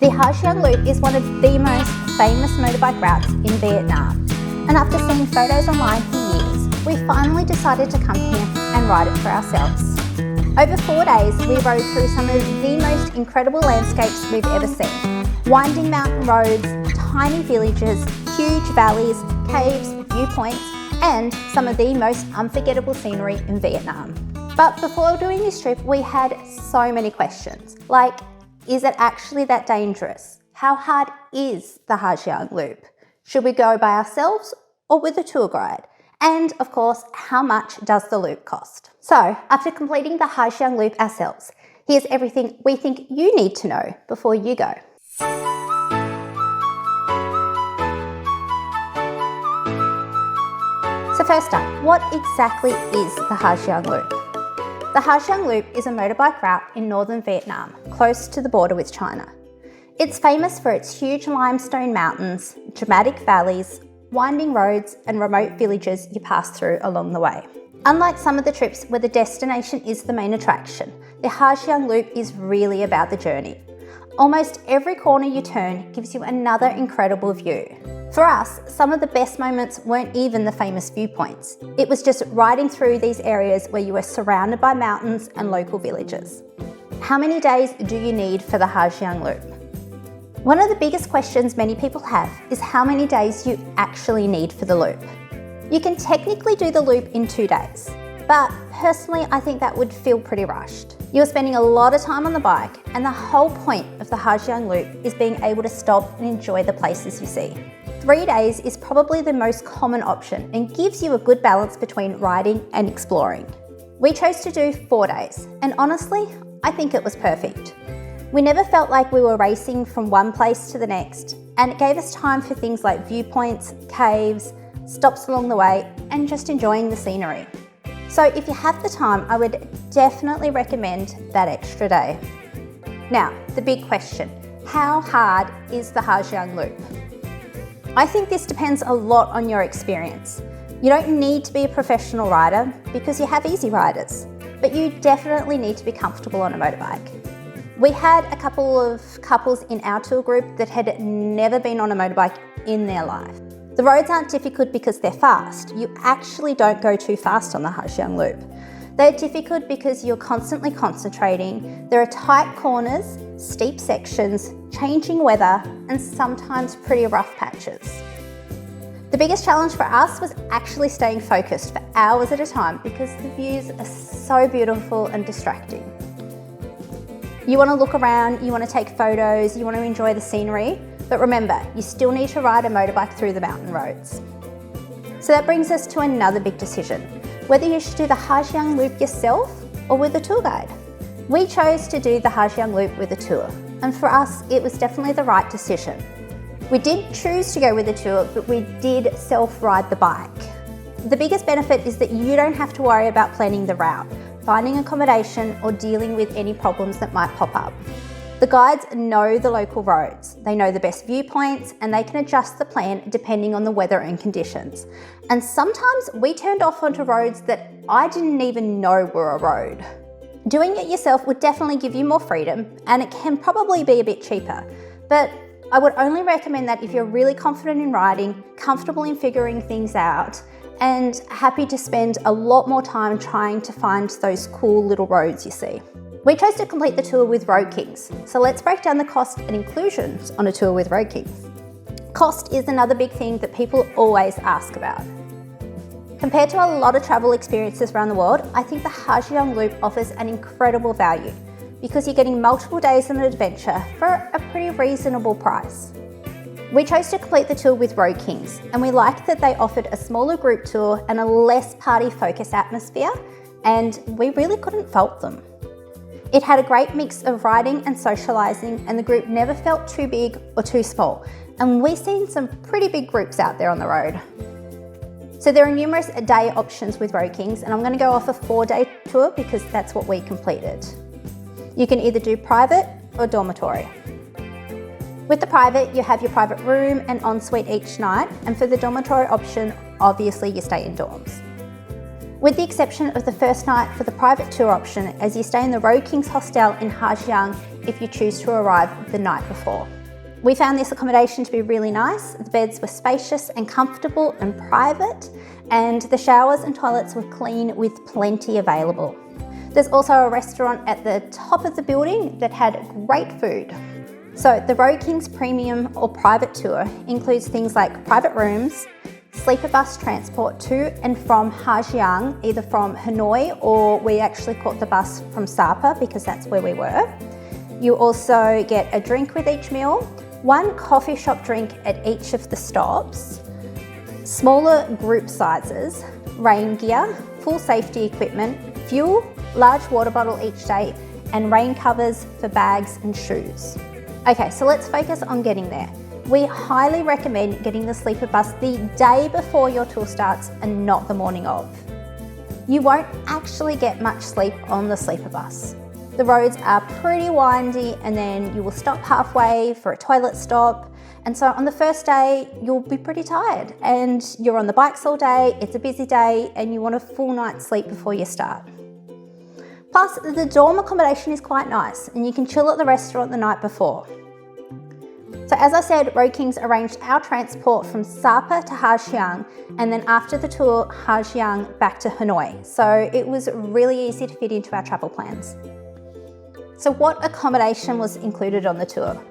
The Ha Giang Loop is one of the most famous motorbike routes in Vietnam, and after seeing photos online for years, we finally decided to come here and ride it for ourselves. Over 4 days, we rode through some of the most incredible landscapes we've ever seen. Winding mountain roads, tiny villages, huge valleys, caves, viewpoints, and some of the most unforgettable scenery in Vietnam. But before doing this trip, we had so many questions, like, is it actually that dangerous? How hard is the Ha Giang Loop? Should we go by ourselves or with a tour guide? And of course, how much does the loop cost? So after completing the Ha Giang Loop ourselves, here's everything we think you need to know before you go. So first up, what exactly is the Ha Giang Loop? The Ha Giang Loop is a motorbike route in northern Vietnam, close to the border with China. It's famous for its huge limestone mountains, dramatic valleys, winding roads, and remote villages you pass through along the way. Unlike some of the trips where the destination is the main attraction, the Ha Giang Loop is really about the journey. Almost every corner you turn gives you another incredible view. For us, some of the best moments weren't even the famous viewpoints. It was just riding through these areas where you were surrounded by mountains and local villages. How many days do you need for the Ha Giang Loop? One of the biggest questions many people have is how many days you actually need for the loop. You can technically do the loop in 2 days, but personally I think that would feel pretty rushed. You're spending a lot of time on the bike, and the whole point of the Ha Giang Loop is being able to stop and enjoy the places you see. 3 days is probably the most common option and gives you a good balance between riding and exploring. We chose to do 4 days, and honestly, I think it was perfect. We never felt like we were racing from one place to the next, and it gave us time for things like viewpoints, caves, stops along the way, and just enjoying the scenery. So if you have the time, I would definitely recommend that extra day. Now, the big question, how hard is the Ha Giang Loop? I think this depends a lot on your experience. You don't need to be a professional rider because you have easy riders, but you definitely need to be comfortable on a motorbike. We had a couple of couples in our tour group that had never been on a motorbike in their life. The roads aren't difficult because they're fast. You actually don't go too fast on the Ha Giang Loop. They're difficult because you're constantly concentrating. There are tight corners, steep sections, changing weather, and sometimes pretty rough patches. The biggest challenge for us was actually staying focused for hours at a time because the views are so beautiful and distracting. You want to look around, you want to take photos, you want to enjoy the scenery, but remember, you still need to ride a motorbike through the mountain roads. So that brings us to another big decision, whether you should do the Ha Giang Loop yourself or with a tour guide. We chose to do the Ha Giang Loop with a tour, and for us, it was definitely the right decision. We did choose to go with a tour, but we did self-ride the bike. The biggest benefit is that you don't have to worry about planning the route, finding accommodation, or dealing with any problems that might pop up. The guides know the local roads, they know the best viewpoints, and they can adjust the plan depending on the weather and conditions. And sometimes we turned off onto roads that I didn't even know were a road. Doing it yourself would definitely give you more freedom, and it can probably be a bit cheaper. But I would only recommend that if you're really confident in riding, comfortable in figuring things out, and happy to spend a lot more time trying to find those cool little roads you see. We chose to complete the tour with RoadKings, so let's break down the cost and inclusions on a tour with RoadKings. Cost is another big thing that people always ask about. Compared to a lot of travel experiences around the world, I think the Ha Giang Loop offers an incredible value because you're getting multiple days of an adventure for a pretty reasonable price. We chose to complete the tour with RoadKings, and we liked that they offered a smaller group tour and a less party-focused atmosphere, and we really couldn't fault them. It had a great mix of riding and socialising, and the group never felt too big or too small, and we've seen some pretty big groups out there on the road. So there are numerous day options with RoadKings, and I'm going to go off a 4-day tour because that's what we completed. You can either do private or dormitory. With the private, you have your private room and ensuite each night, and for the dormitory option, obviously you stay in dorms. with the exception of the first night for the private tour option, as you stay in the RoadKings hostel in Ha Giang if you choose to arrive the night before. We found this accommodation to be really nice. The beds were spacious and comfortable and private, and the showers and toilets were clean with plenty available. There's also a restaurant at the top of the building that had great food. So the RoadKings Premium or Private Tour includes things like private rooms, sleeper bus transport to and from Ha Giang, either from Hanoi or we actually caught the bus from Sapa because that's where we were. You also get a drink with each meal, one coffee shop drink at each of the stops, smaller group sizes, rain gear, full safety equipment, fuel, large water bottle each day, and rain covers for bags and shoes. Okay, so let's focus on getting there. We highly recommend getting the sleeper bus the day before your tour starts and not the morning of. You won't actually get much sleep on the sleeper bus. The roads are pretty windy and then you will stop halfway for a toilet stop. And so on the first day, you'll be pretty tired and you're on the bikes all day, it's a busy day and you want a full night's sleep before you start. Plus, the dorm accommodation is quite nice and you can chill at the restaurant the night before. So as I said, RoadKings arranged our transport from Sapa to Ha Giang and then after the tour, Ha Giang back to Hanoi. So it was really easy to fit into our travel plans. So what accommodation was included on the tour?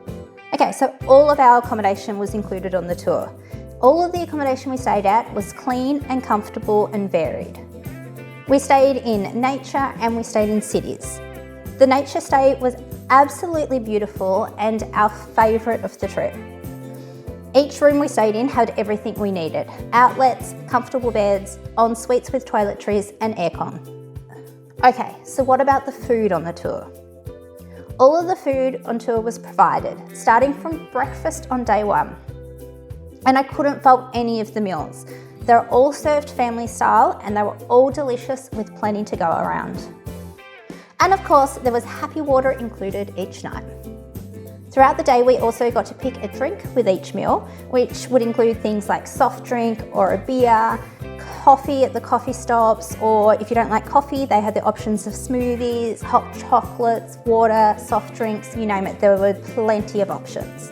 Okay, so all of our accommodation was included on the tour. All of the accommodation we stayed at was clean and comfortable and varied. We stayed in nature and we stayed in cities. The nature stay was absolutely beautiful and our favourite of the trip. Each room we stayed in had everything we needed: outlets, comfortable beds, en suites with toiletries and aircon. Okay, so what about the food on the tour? All of the food on tour was provided, starting from breakfast on day one. And I couldn't fault any of the meals. They're all served family style and they were all delicious with plenty to go around. And of course, there was happy water included each night. Throughout the day, we also got to pick a drink with each meal, which would include things like soft drink or a beer, coffee at the coffee stops, or if you don't like coffee, they had the options of smoothies, hot chocolates, water, soft drinks, you name it, there were plenty of options.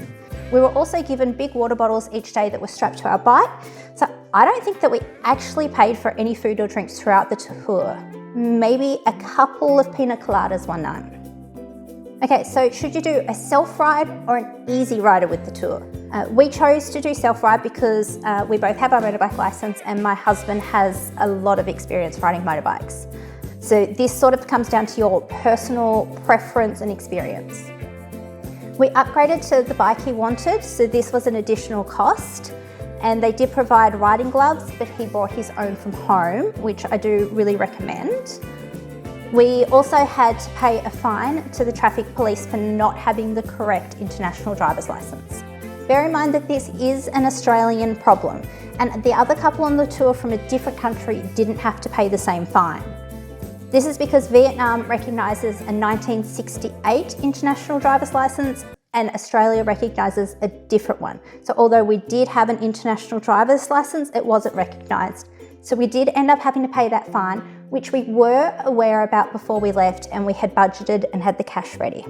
We were also given big water bottles each day that were strapped to our bike, so I don't think that we actually paid for any food or drinks throughout the tour. Maybe a couple of pina coladas one night. Okay, so should you do a self-ride or an easy rider with the tour? We chose to do self-ride because we both have our motorbike license and my husband has a lot of experience riding motorbikes. So this sort of comes down to your personal preference and experience. We upgraded to the bike he wanted, so this was an additional cost. And they did provide riding gloves, but he brought his own from home, which I do really recommend. We also had to pay a fine to the traffic police for not having the correct international driver's license. Bear in mind that this is an Australian problem, and the other couple on the tour from a different country didn't have to pay the same fine. This is because Vietnam recognises a 1968 international driver's license and Australia recognises a different one. So although we did have an international driver's license, it wasn't recognised. So we did end up having to pay that fine, which we were aware about before we left and we had budgeted and had the cash ready.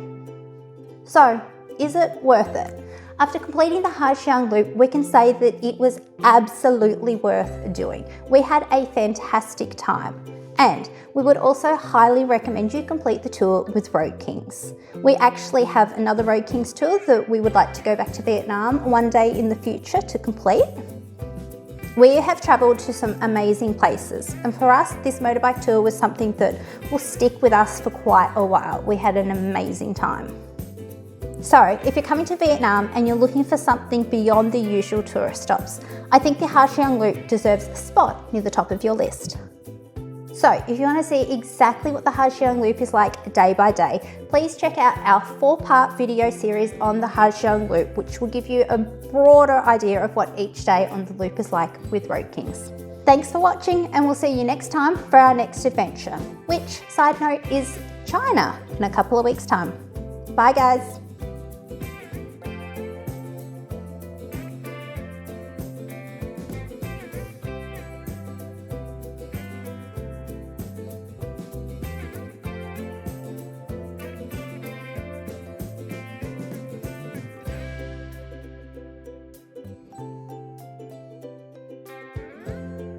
So, is it worth it? After completing the Ha Giang Loop, we can say that it was absolutely worth doing. We had a fantastic time. And we would also highly recommend you complete the tour with RoadKings. We actually have another RoadKings tour that we would like to go back to Vietnam one day in the future to complete. We have travelled to some amazing places, and for us, this motorbike tour was something that will stick with us for quite a while. We had an amazing time. So, if you're coming to Vietnam and you're looking for something beyond the usual tourist stops, I think the Ha Giang Loop deserves a spot near the top of your list. So, if you want to see exactly what the Ha Giang Loop is like day by day, please check out our 4-part video series on the Ha Giang Loop, which will give you a broader idea of what each day on the loop is like with RoadKings. Thanks for watching, and we'll see you next time for our next adventure, which, side note, is China in a couple of weeks' time. Bye guys.